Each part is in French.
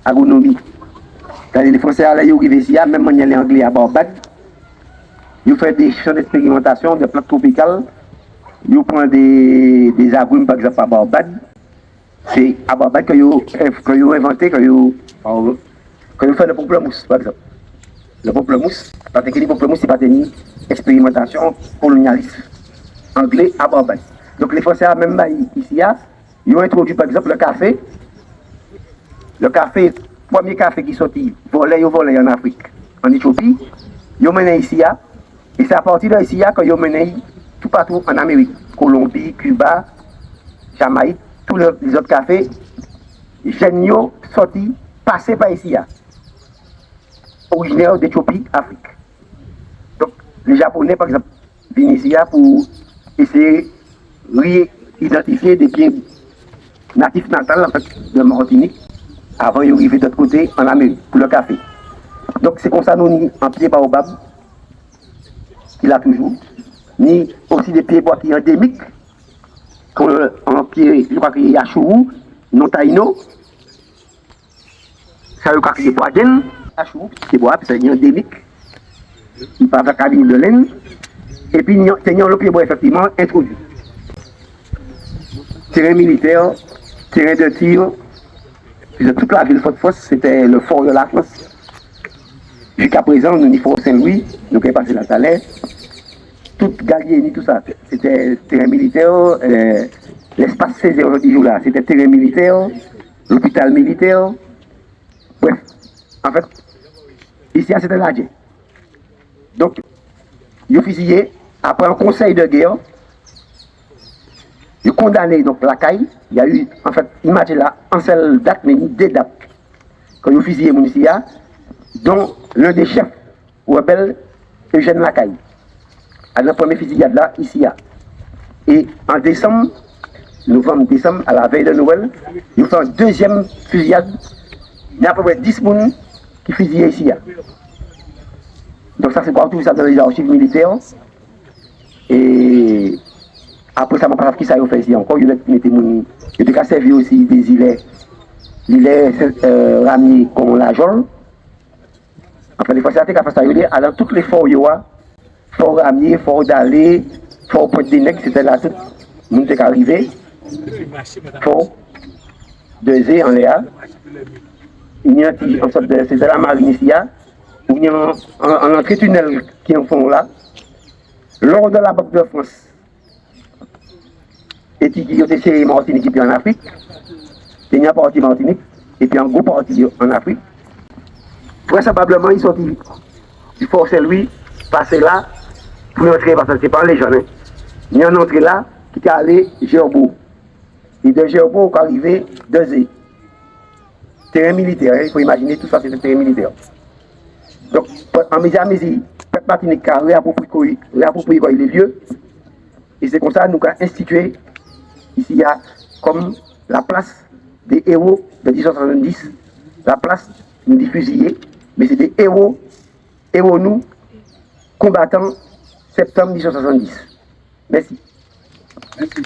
agronomie. Les Français allaient arriver ici, même en y anglais à Barbade. Ils font des champs d'expérimentation de plantes tropicales. Ils prennent des agrumes, par exemple, à Barbade. C'est à Barbade que ils ont inventé, que ils font le pamplemousse, par exemple. Le pamplemousse, parce que le pamplemousse, c'est pas une expérimentation colonialiste anglais à Barbade. Donc les Français, même ici, ils ont introduit, par exemple, le café. Le café, premier café qui sortit, volé en Afrique, en Éthiopie, ils ont mené ici, et c'est à partir de ici qu'ils ont mené tout partout en Amérique, Colombie, Cuba, Jamaïque, tous les autres cafés, géniaux sortis, passés par ici, originaires d'Éthiopie, Afrique. Donc les Japonais, par exemple, viennent ici pour essayer de réidentifier des pieds natifs natals en fait, de Martinique avant d'arriver de l'autre côté en Amérique pour le café. Donc c'est comme ça nous en pied baobab qu'il a toujours, ni aussi des pieds bois qui sont endémiques, en pied, je crois qu'il y a chourou, non taïno, ça veut dire qu'il y a bois d'en, chourou, c'est bois, c'est endémique, il parle de cabine de laine, et puis c'est le pied bois effectivement introduit. Terrain militaire, terrain de tir, toute la ville Fort-Fosse, c'était le fort de la France. Jusqu'à présent, nous, Fort Saint-Louis, nous avons passé la Salais, tout Gallieni, tout ça, c'était terrain militaire, l'espace Césaire aujourd'hui là, c'était terrain militaire, l'hôpital militaire. Bref, en fait, ici, c'était l'Adjé. Donc, ils ont fusillé, après un conseil de guerre, ils ont condamné donc, la caille. Il y a eu, en fait, imaginez là, en seule date, mais deux dates, quand ils ont fusillé Mounicia, dont l'un des chefs rebelles, Eugène Lacaille, à la première fusillade là, ici. Et en décembre, novembre-décembre, à la veille de Noël, ils ont fait une deuxième fusillade. Il y a à peu près 10 personnes qui fusillaient ici. Donc ça, c'est partout ça dans les archives militaires. Et après ça, je ne sais pas qui ça a fait ici encore. Il y a servi aussi des îlets ramiers comme la Jole. Après, les fois, c'est à fait ça. Alors, toutes les forts, fort ramier, fort d'aller, fort pointe des nègres, c'était là tout. Nous sommes arrivés. Fort de Zé en Léa. Il y a en sorte de. C'est de la marine ici. Il y a un entrée tunnel qui en font là. Lors de la Banque de France. Et qui ont essayé Martinique et puis en Afrique. Il y a une partie Martinique et puis un gros parti en Afrique. Vraisemblablement, ils sont du Fort Saint-Louis, passer là, pour entrer, parce que ce n'est pas les jeunes. Hein. Il y a une entrée là qui est allé Géobo. Et de Géobo, on est arrivé de Zé. Terrain militaire, hein. Il faut imaginer tout ça, c'est un terrain militaire. Donc, en mesure à mesure, Peuple Martinique a réapproprié les lieux. Et c'est comme ça que nous avons institué, ici, il y a comme la place des héros de 1870, la place des fusillés. Mais c'est des héros nous, combattants, septembre 1970. Merci. Merci.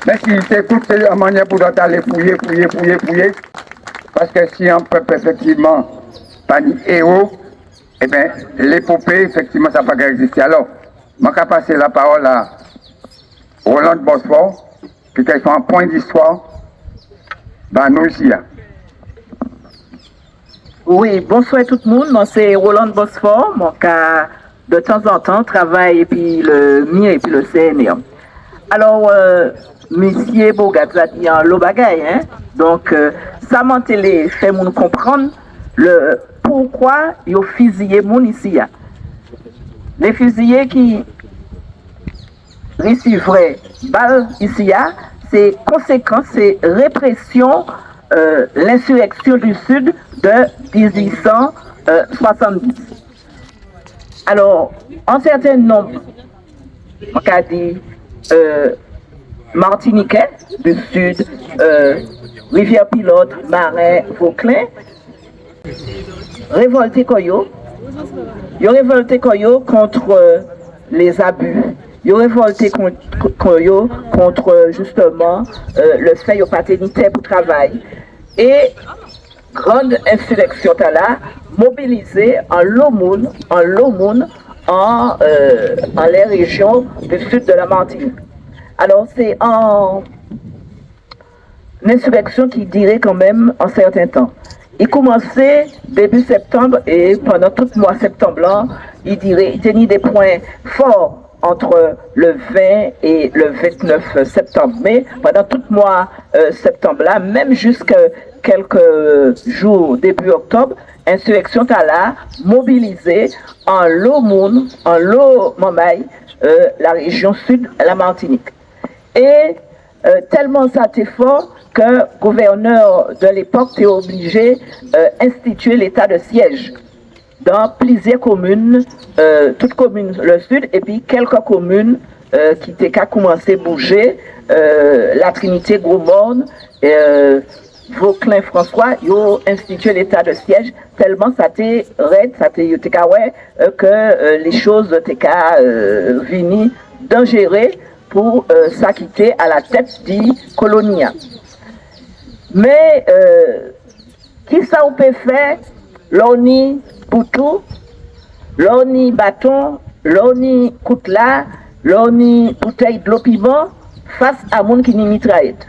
Merci. C'est toute la manière pour aller fouiller. Parce que si on peut effectivement pas de héros, eh bien, l'épopée, effectivement, ça ne va pas exister. Alors, je vais passer la parole à Roland Bosfort, qui fait un point d'histoire dans nous ici. Oui, bonsoir tout le monde. Moi, c'est Roland Bosfort. Mon cas, de temps en temps, travaille et puis le mien et puis le CNR. Alors, monsieur Bogat a dit en l'eau bagaille, hein? Donc, ça m'a fait nous comprendre le pourquoi ils ont fusillé mon ici. Les fusillés qui recevraient balles ici, c'est conséquence, c'est répression. L'insurrection du Sud de 1870. Alors, un certain nombre, on a dit, Martiniquais du Sud, Rivière-Pilote, Marais, Vauclin, révolté Koyo. Ils ont révolté Koyo contre les abus. Ils ont révolté Koyo contre justement le fait qu'ils n'ont pas pour travail. Et grande insurrection là, mobilisée en Lomoun, en les régions du sud de la Martinique. Alors c'est une insurrection qui dirait quand même un certain temps. Il commençait début septembre et pendant tout le mois septembre là, il tenait des points forts entre le 20 et le 29 septembre. Mais pendant tout le mois septembre là, même jusqu'à quelques jours début octobre, insurrection a là mobilisé en Lomoun, en Lomamaï, la région sud, la Martinique. Et tellement ça était fort que le gouverneur de l'époque était obligé d'instituer l'état de siège dans plusieurs communes, toutes communes le sud, et puis quelques communes qui étaient qu'à commencer à bouger, la Trinité, Gros-Morne, Vauclin, François, ils ont institué l'état de siège, tellement ça était raide, ça était que les choses étaient venues dangereuses pour s'acquitter à la tête du colonia. Mais qui ça on peut faire? L'oni poutou, l'oni bâton, l'oni coutla, l'oni bouteille de l'eau piment face à monde qui n'y mitraillette.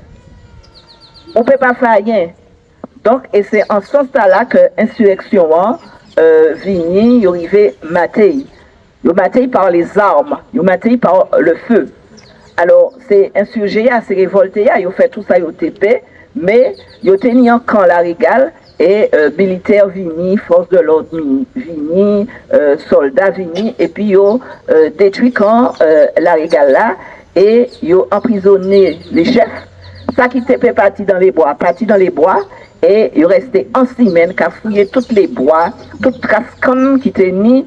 On ne peut pas faire rien. Donc, et c'est en ce sens-là que l'insurrection vini, il arrivé maté. Il maté par les armes, il maté par le feu. Alors, c'est insurgé, c'est révolté, il a fait tout ça, il a TP, mais il a tenu en camp la régale et militaires vini, force de l'ordre vini, soldats vini, et puis il a détruit camp la régale là et il a emprisonné les chefs. Ça qui était parti dans les bois, et il restait en semaine qu'à fouiller tous les bois, toutes traces qui étaient mis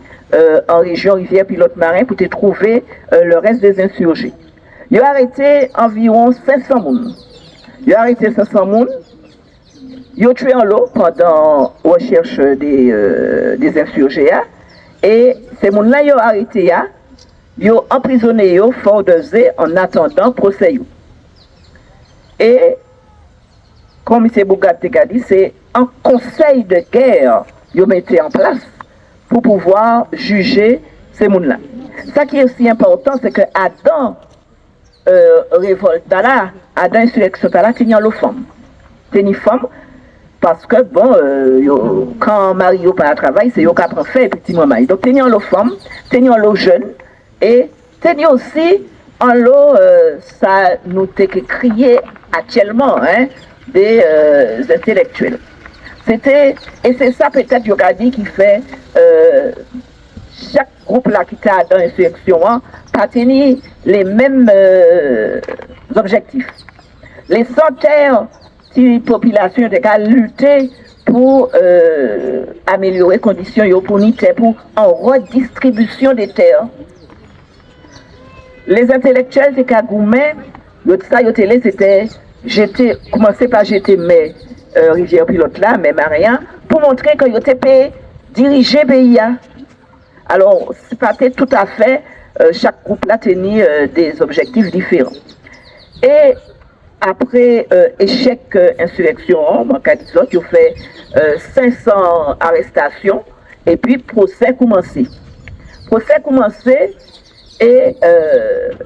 en région rivière pilote marin pour te trouver le reste des insurgés. Il a arrêté environ 500 personnes. Il a arrêté 500 personnes. Il a tué en l'eau pendant la recherche des insurgés. Et ces gens-là, ils ont arrêté, ils ont emprisonné fort de zé en attendant procès. Et, comme M. Bougat a dit, c'est un conseil de guerre qu'ils ont mis en place pour pouvoir juger ces gens-là. Ce qui est aussi important, c'est que Adam révolte là, Adam insurrection là, tenir les femmes. Tenir femme, parce que bon, quand Mario pas à travail, c'est eux qui apprennent faire petit moment. Donc tenir les femmes, tenir les jeunes, et tenir aussi en l'eau, ça nous fait crier actuellement des intellectuels. C'était, et c'est ça peut-être Yogadi qui fait chaque groupe là qui est dans l'insurrection pas tenir les mêmes objectifs. Les centaines de populations ont lutté pour améliorer les conditions pour en redistribution des terres. Les intellectuels de Kagoumé, c'était commencer par jeter mes rivières pilotes là, mais rien, pour montrer que ils étaient dirigé le pays. Alors, c'est pas tout à fait, chaque groupe là tenait des objectifs différents. Et après échec insurrection, ils ont fait 500 arrestations et puis procès commencé. Procès commencé et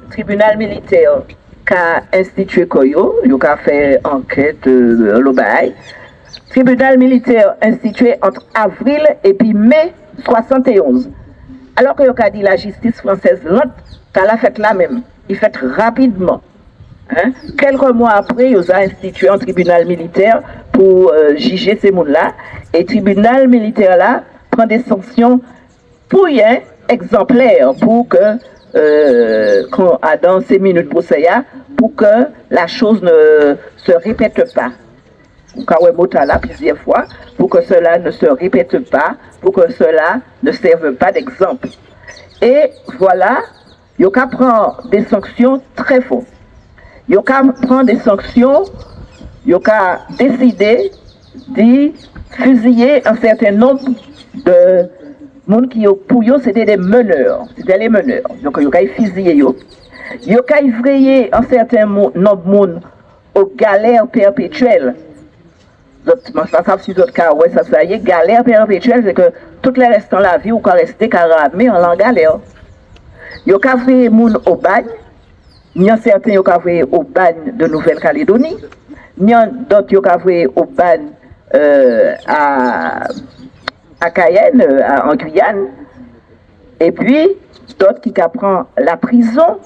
tribunal militaire qui a institué Koyo, il a fait enquête l'Obaï. Tribunal militaire institué entre avril et puis mai 71. Alors que a dit la justice française lente, tu l'a fait là même. Il fait rapidement. Quelques mois après, il a institué un tribunal militaire pour juger ces gens-là. Et le tribunal militaire là prend des sanctions pour rien exemplaires pour que, quand dans ces minutes pour que la chose ne se répète pas. Là plusieurs fois, pour que cela ne se répète pas, pour que cela ne serve pas d'exemple. Et voilà, Yoka prend des sanctions très fortes. Yoka prend des sanctions, Yoka décidé de fusiller un certain nombre de monde qui pour eux c'était des meneurs, c'était les meneurs. Donc Yoka fusillé yo. Yoka effrayé un certain nombre de monde aux galères perpétuelles. ça, si d'autres cas, ouais, ça y est, galère perpétuelle, c'est que tout le reste de la vie, ou qu'on reste caramé en langue galère. Il y a fait moun au bagne, il y a certains qui ont fait au bagne de Nouvelle-Calédonie, il y a d'autres qui ont fait au bagne à Cayenne, en Guyane, et puis d'autres qui apprennent la prison,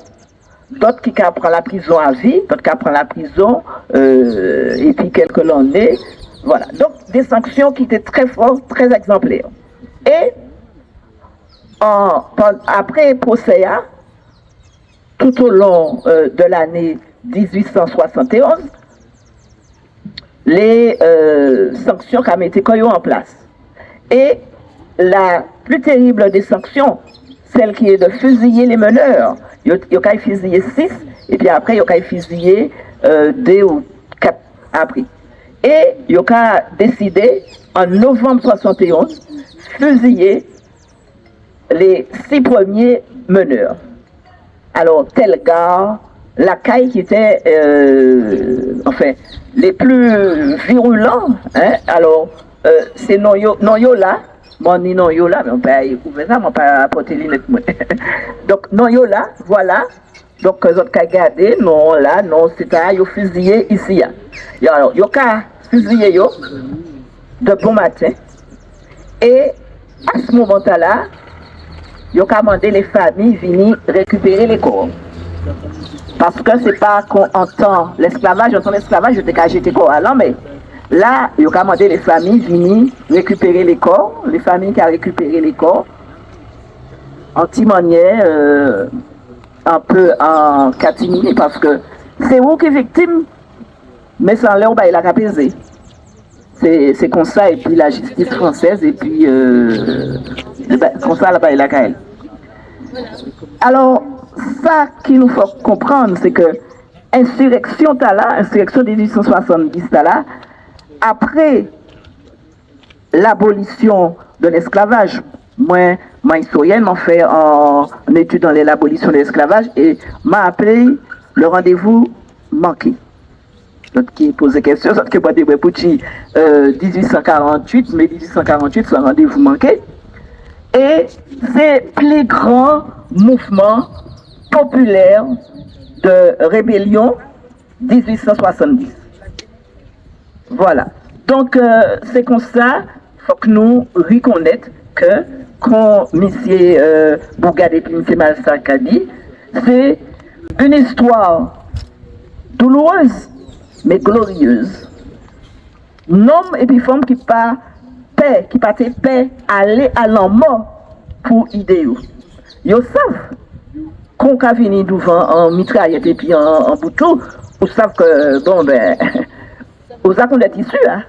d'autres qui apprennent la prison à vie, d'autres qui apprennent la prison, et puis quelques l'année. Voilà. Donc, des sanctions qui étaient très fortes, très exemplaires. Et après procès, tout au long de l'année 1871, les sanctions qui ont été en place. Et la plus terrible des sanctions, celle qui est de fusiller les meneurs. Il y a fusillé 6, et puis après, il y a fusillé 2 ou 4 après. Et il a décidé, en novembre 71, fusiller les 6 premiers meneurs. Alors, Telgar, la caille qui était, enfin, les plus virulents, hein, alors, c'est Noyola, bon, ni Noyola, mais on peut ouvrir ça, mais on peut apporter les lunettes. Donc, Noyola, voilà. Donc, ils ont regardé, non, là, non, c'est à ils fusillé ici. Alors, ils ont fusillé de bon matin. Et à ce moment-là, ils ont demandé les familles de venir récupérer les corps. Parce que c'est pas qu'on entend l'esclavage, je t'ai jeté corps alors, mais là, ils ont demandé les familles de venir récupérer les corps, les familles qui ont récupéré les corps, en timonier, un peu en catimini, parce que c'est vous qui êtes victime, mais sans l'air, il a capésé. C'est comme ça, et puis la justice française, et puis comme ça, là-bas, il a capésé. Alors, ça qu'il nous faut comprendre, c'est que insurrection de 1870 là, après l'abolition de l'esclavage, moi historienne, m'a fait en étude dans l'abolition de l'esclavage et m'a appelé le rendez-vous manqué. D'autres qui posent des questions, d'autres qui ont dit 1848, mais 1848, c'est un rendez-vous manqué. Et c'est le plus grand mouvement populaire de rébellion 1870. Voilà. Donc, c'est comme ça, il faut que nous reconnaissions que, quand M. Bougade et M. Malsak a dit, c'est une histoire douloureuse, mais glorieuse. Nombre et puis femmes qui pas paix, qui pas paix, aller à la mort pour idéaux. Ils savent qu'on a venu devant en mitraillette et puis en boutou, ils savent que, bon, ben, aux actes des tissus, hein,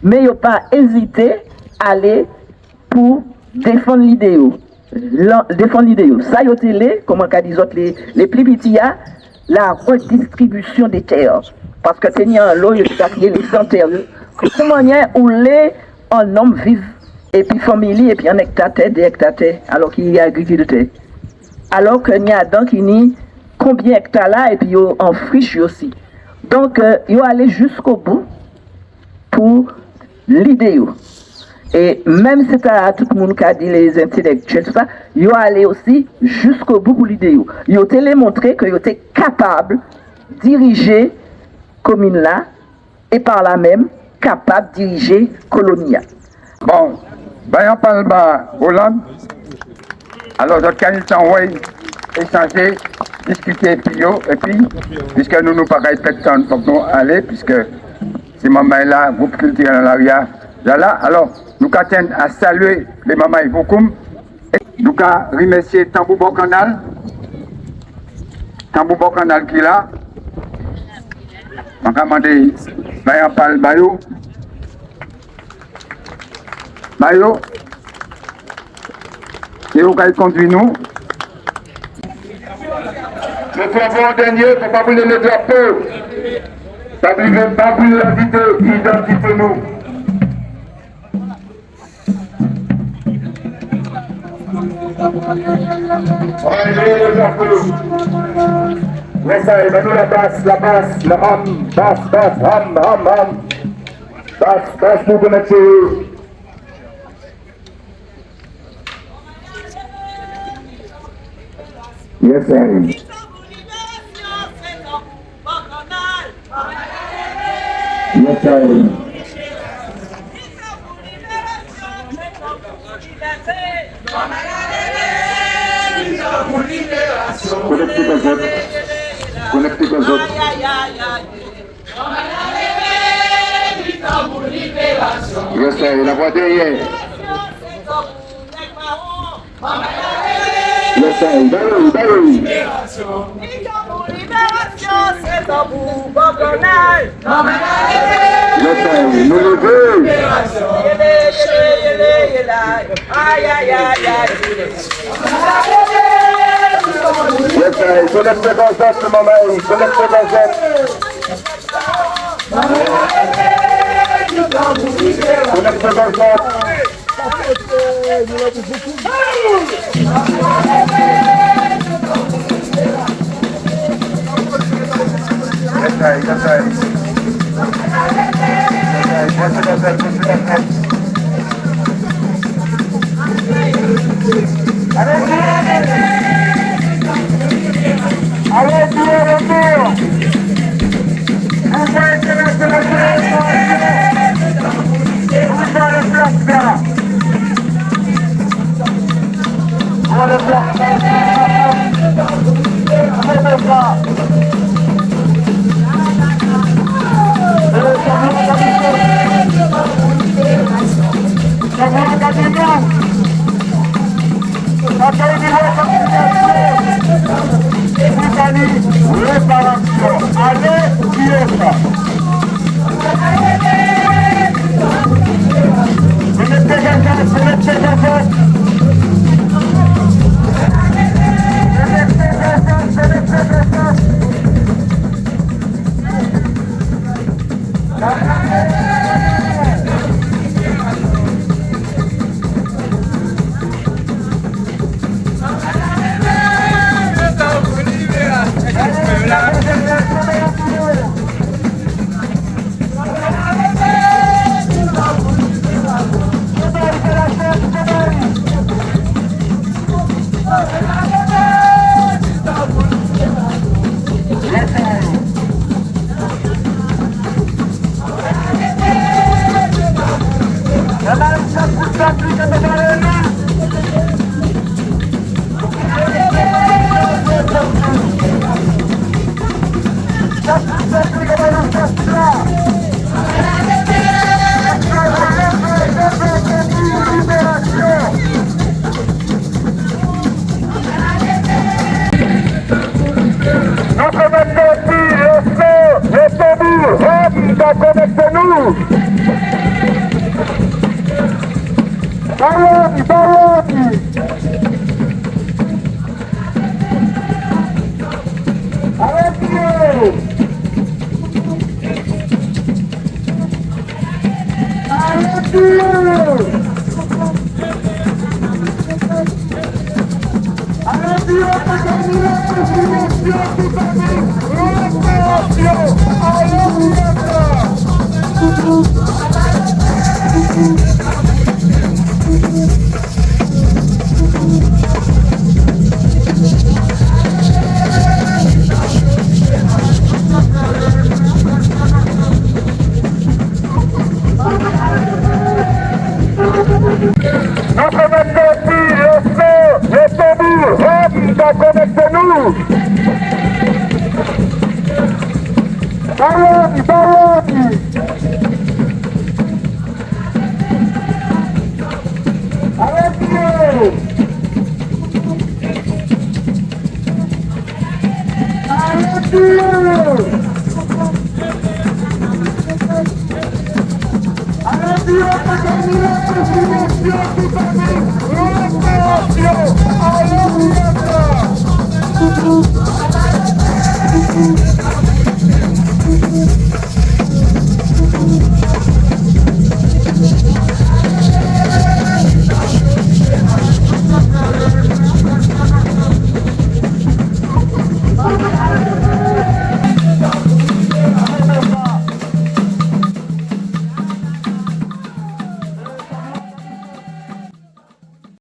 mais ils n'ont pas hésité à aller pour défendre l'idéal. Défendre l'idéal. Ça, ils ont comme on dit, les plus petits, la redistribution des terres. Parce que c'est un lot, il y a les centaires. C'est une manière où les un homme vivent, et puis famille, et puis un hectare, des hectares, alors qu'il y a agriculteur. Alors qu'il y a donc combien d'hectares là, et puis en friche aussi. Donc, ils ont allé jusqu'au bout pour l'idéal. Et même si tout le monde qui a dit les intellectuels, tout ça, ils ont allé aussi jusqu'au bout pour l'idéal. Ils ont montré qu'ils étaient capables de diriger la commune là, et par là même, capables de diriger la colonie. Bon, ben on parle de Hollande. Alors, notre candidat, oui, échanger, discuter, et puis, puisque nous pas respectons, donc nous aller, puisque ces mamans-là, groupe culturel en l'arrière, là, alors, nous tenons à saluer les mamans et beaucoup, et nous remercier Tambou Bocanal qui est là, on va demander, ben on parle Bayo, et vous allez conduire nous. Je fais un dernier pour ne pas brûler le drapeau. Ça ne veut pas brûler identité-nous. On va brûler le drapeau. Ouais, ça, nous la basse, le hum, basse, hum. Passe pour connecter. Yes, sir. Yes, sir. Connectez les autres. Connectez les autres. Yes, sir. La voix derrière. Yes, sir. D'ailleurs. Yes, sir. Nous levons. Yes, sir. Connectez les autres, maman. Connectez les autres. Connectez les autres. Connectez-nous! Connectez-nous! Allez,